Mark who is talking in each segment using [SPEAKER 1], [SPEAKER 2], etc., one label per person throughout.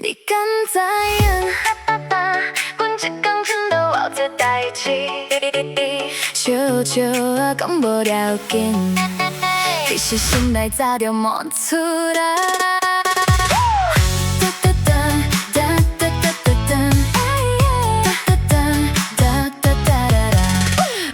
[SPEAKER 1] 你敢知影？阮一工凊到后这代志，笑笑啊讲无要紧，其实心内早就摸出来。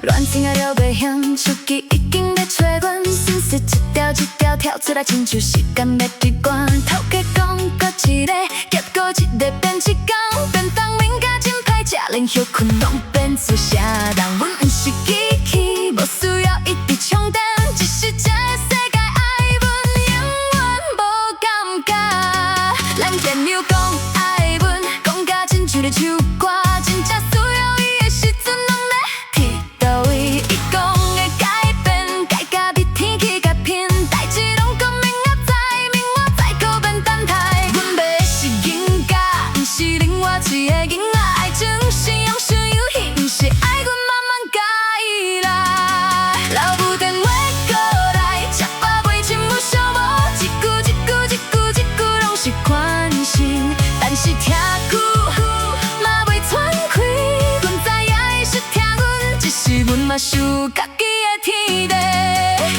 [SPEAKER 1] 乱情啊了袂响，手机已经在催阮，心事一条一条跳出来，亲像时间要滴管。头家讲搁一个，结果一个变一工，便当面甲真歹食，连休困拢变做啥人？阮毋是机器，无需要一直充电，只是这个世界爱阮，永远无感觉。咱朋友讲爱阮，讲甲亲像咧唱歌，真正需要伊的时阵，拢咧伫倒位？伊讲的改变，改甲比天气较偏，代志拢讲明仔载，明我再可变等待。阮要的是赢家，毋是另外一个囡仔，爱情是用是游戏，毋是爱阮慢慢甲伊来。留不电话过来，吃饱未亲无小无，一句一句一句一句拢是关心，但是听久嘛袂喘开。阮知影伊是疼阮，只是阮嘛是有家己的天地。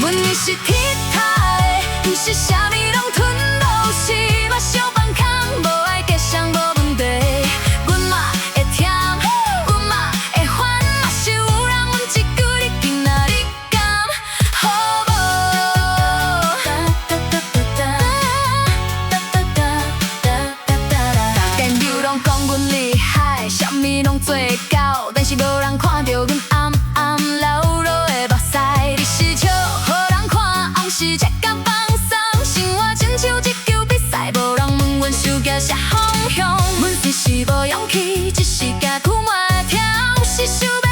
[SPEAKER 1] 阮伊是铁塔的，毋是啥物拢吞落去，嘛小放空，无爱计上无问题。阮嘛会忝，阮嘛会烦，嘛是有人阮一句你紧仔你敢好无？朋友拢讲阮厉害，啥物拢做到，但是无人看到阮暗暗流落的目屎。你是笑互人看，暗时切甲放松，生活亲像一球比赛，无人问阮手行啥方向。阮只是无勇气，只是惊久莫听，是想。